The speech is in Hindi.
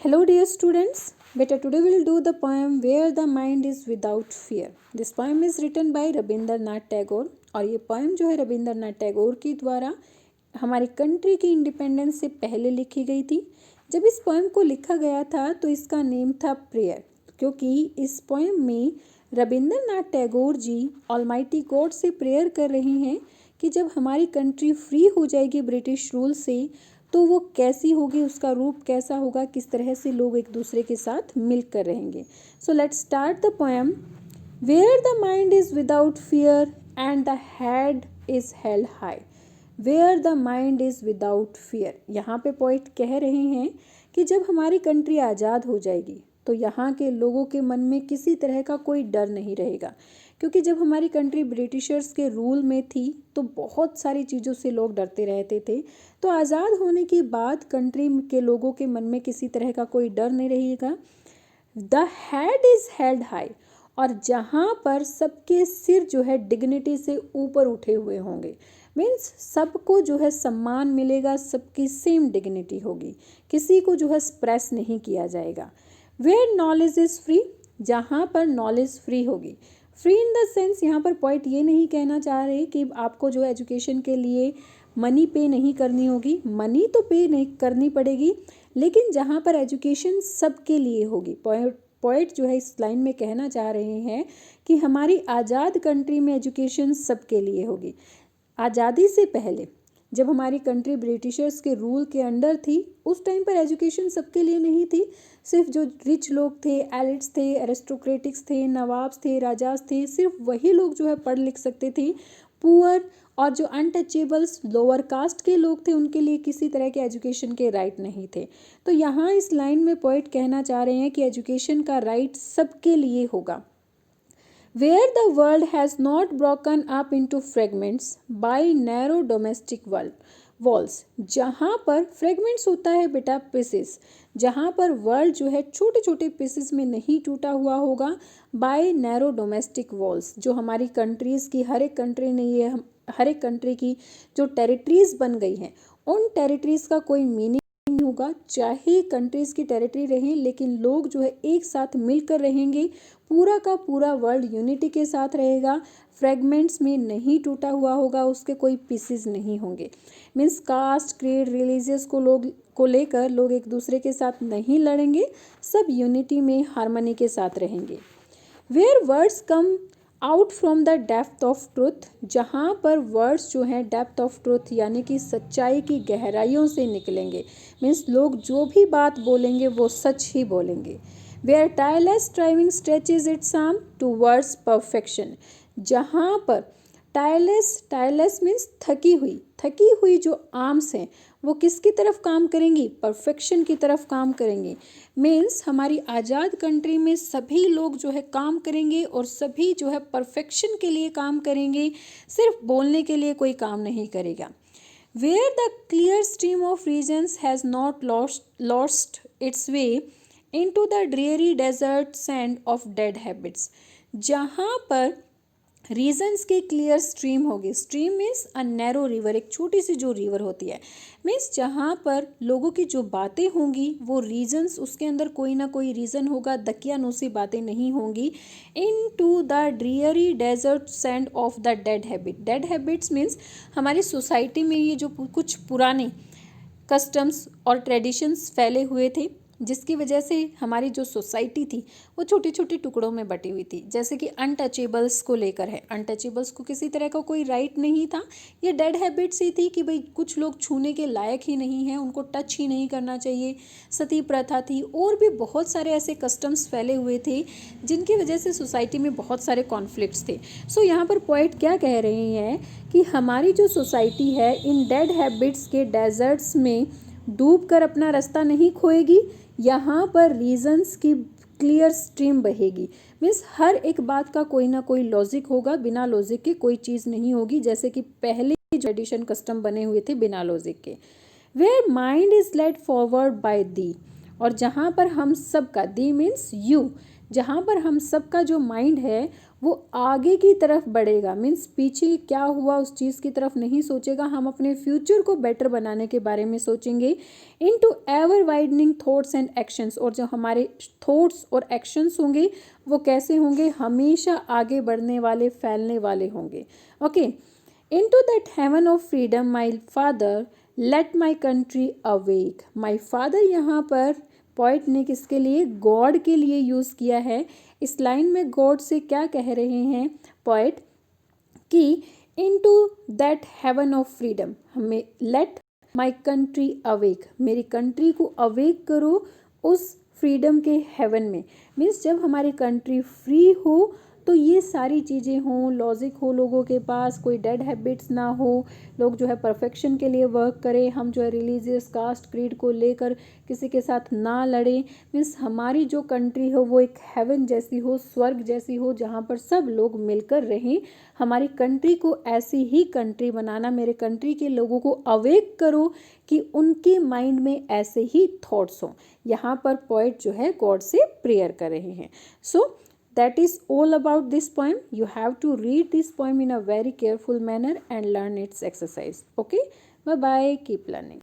Hello, dear students. Beta, today we'll do the poem Where the Mind is Without Fear. This poem is written by Rabindranath Tagore और ये पोएम जो है रविंद्रनाथ टैगोर के द्वारा हमारी कंट्री की इंडिपेंडेंस से पहले लिखी गई थी। जब इस पोएम को लिखा गया था तो इसका नेम था प्रेयर, क्योंकि इस पोएम में रविंद्रनाथ टैगोर जी ऑलमाइटी गॉड से प्रेयर कर रहे हैं कि जब हमारी कंट्री फ्री हो जाएगी ब्रिटिश रूल से तो वो कैसी होगी, उसका रूप कैसा होगा, किस तरह से लोग एक दूसरे के साथ मिलकर रहेंगे। So let's start the poem. Where the mind is without fear and the head is held high. Where the mind is without fear. यहाँ पे पोइट कह रहे हैं कि जब हमारी कंट्री आज़ाद हो जाएगी तो यहाँ के लोगों के मन में किसी तरह का कोई डर नहीं रहेगा, क्योंकि जब हमारी कंट्री ब्रिटिशर्स के रूल में थी तो बहुत सारी चीज़ों से लोग डरते रहते थे। तो आज़ाद होने के बाद कंट्री के लोगों के मन में किसी तरह का कोई डर नहीं रहेगा। The head is held high, और जहाँ पर सबके सिर जो है डिग्निटी से ऊपर उठे हुए होंगे, मीन्स सबको जो है सम्मान मिलेगा, सबकी सेम डिग्निटी होगी, किसी को जो है स्प्रेस नहीं किया जाएगा। वेयर नॉलेज इज़ फ्री, जहाँ पर नॉलेज फ्री होगी। फ्री इन द सेंस यहाँ पर पॉइंट ये नहीं कहना चाह रहे कि आपको जो एजुकेशन के लिए मनी पे नहीं करनी होगी, मनी तो पे नहीं करनी पड़ेगी, लेकिन जहाँ पर एजुकेशन सबके लिए होगी। पॉइंट जो है इस लाइन में कहना चाह रहे हैं कि हमारी आज़ाद कंट्री में एजुकेशन सबके लिए होगी। आज़ादी से पहले जब हमारी कंट्री ब्रिटिशर्स के रूल के अंडर थी उस टाइम पर एजुकेशन सबके लिए नहीं थी। सिर्फ जो रिच लोग थे, एलिट्स थे, एरिस्टोक्रेटिक्स थे, नवाब्स थे, राजास थे, सिर्फ वही लोग जो है पढ़ लिख सकते थे। पुअर और जो अनटचेबल्स लोअर कास्ट के लोग थे उनके लिए किसी तरह के एजुकेशन के राइट नहीं थे। तो यहाँ इस लाइन में पोइट कहना चाह रहे हैं कि एजुकेशन का राइट सबके लिए होगा। Where the world has not broken up into fragments by narrow domestic walls, जहाँ पर फ्रेगमेंट्स होता है बेटा पीसेस, जहाँ पर वर्ल्ड जो है छोटे छोटे पीसेस में नहीं टूटा हुआ होगा, बाय नैरो डोमेस्टिक वॉल्स, जो हमारी कंट्रीज़ की हर एक कंट्री ने ये हर एक कंट्री की जो टेरिटरीज़ बन गई हैं उन टेरिटरीज़ का कोई मीनिंग नहीं होगा। चाहे कंट्रीज़ की टेरिटरी रहें लेकिन लोग जो है एक साथ मिलकर रहेंगे, पूरा का पूरा वर्ल्ड यूनिटी के साथ रहेगा, फ्रेगमेंट्स में नहीं टूटा हुआ होगा, उसके कोई पीसेस नहीं होंगे। मीन्स कास्ट, क्रीड, रिलीजियस को लेकर लोग एक दूसरे के साथ नहीं लड़ेंगे, सब यूनिटी में हार्मनी के साथ रहेंगे। Where words come out from the depth of truth, जहाँ पर वर्ड्स जो हैं डेप्थ ऑफ ट्रूथ यानी कि सच्चाई की गहराइयों से निकलेंगे, मीन्स लोग जो भी बात बोलेंगे वो सच ही बोलेंगे। Where tireless striving stretches its arm towards perfection, जहाँ पर टायरलेस मीन्स थकी हुई जो आर्म्स हैं वो किसकी तरफ काम करेंगी, परफेक्शन की तरफ काम करेंगी। मीन्स हमारी आज़ाद कंट्री में सभी लोग जो है काम करेंगे और सभी जो है परफेक्शन के लिए काम करेंगे, सिर्फ बोलने के लिए कोई काम नहीं करेगा। Where the clear stream of reasons has not lost its way into the dreary desert sand of dead habits, जहाँ पर रीजन्स की क्लियर स्ट्रीम होगी। Stream means a narrow river, एक छोटी सी जो रिवर होती है, मीन्स जहाँ पर लोगों की जो बातें होंगी वो रीजन्स, उसके अंदर कोई ना कोई रीज़न होगा, दकियानूसी बातें नहीं होंगी। Into the dreary desert sand of the dead habit. Dead habits means हमारी सोसाइटी में ये जो कुछ पुराने कस्टम्स और ट्रेडिशंस फैले हुए थे जिसकी वजह से हमारी जो सोसाइटी थी वो छोटे छोटे टुकड़ों में बटी हुई थी। जैसे कि अनटचेबल्स को लेकर है, अनटचेबल्स को किसी तरह का कोई राइट नहीं था। ये डेड हैबिट्स ही थी कि भाई कुछ लोग छूने के लायक ही नहीं हैं, उनको टच ही नहीं करना चाहिए। सती प्रथा थी और भी बहुत सारे ऐसे कस्टम्स फैले हुए थे जिनकी वजह से सोसाइटी में बहुत सारे कॉन्फ्लिक्ट्स थे। सो यहाँ पर पॉइंट क्या कह रहे हैं कि हमारी जो सोसाइटी है इन डेड हैबिट्स के डेजर्ट्स में डूब कर अपना रास्ता नहीं खोएगी, यहाँ पर रीजन्स की क्लियर स्ट्रीम बहेगी। मीन्स हर एक बात का कोई ना कोई लॉजिक होगा, बिना लॉजिक के कोई चीज़ नहीं होगी, जैसे कि पहले ट्रेडिशन कस्टम बने हुए थे बिना लॉजिक के। Where mind is led forward by thee, और जहाँ पर हम सबका, दी मीन्स यू, जहाँ पर हम सबका जो माइंड है वो आगे की तरफ बढ़ेगा, मीन्स पीछे क्या हुआ उस चीज़ की तरफ नहीं सोचेगा, हम अपने फ्यूचर को बेटर बनाने के बारे में सोचेंगे। Into ever widening thoughts and actions, और जो हमारे थॉट्स और एक्शंस होंगे वो कैसे होंगे, हमेशा आगे बढ़ने वाले, फैलने वाले होंगे। Okay, into that heaven of freedom my father let my country awake. My father यहाँ पर पोइट ने किसके लिए, गॉड के लिए यूज़ किया है। इस लाइन में गॉड से क्या कह रहे हैं पोइट कि into that heaven of freedom, हमें लेट माई कंट्री अवेक, मेरी कंट्री को अवेक करो उस फ्रीडम के हेवन में। मीन्स जब हमारी कंट्री फ्री हो तो ये सारी चीज़ें हों, लॉजिक हो लोगों के पास, कोई डेड हैबिट्स ना हो, लोग जो है परफेक्शन के लिए वर्क करें, हम जो है रिलीजियस कास्ट क्रीड को लेकर किसी के साथ ना लड़ें। मीन्स हमारी जो कंट्री हो वो एक हेवन जैसी हो, स्वर्ग जैसी हो, जहाँ पर सब लोग मिलकर रहें। हमारी कंट्री को ऐसी ही कंट्री बनाना, मेरे कंट्री के लोगों को अवेक करो कि उनके माइंड में ऐसे ही थॉट्स हों। यहाँ पर पोइट जो है गॉड से प्रेयर कर रहे हैं। सो that is all about this poem. You have to read this poem in a very careful manner and learn its exercise. Okay, bye bye, keep learning.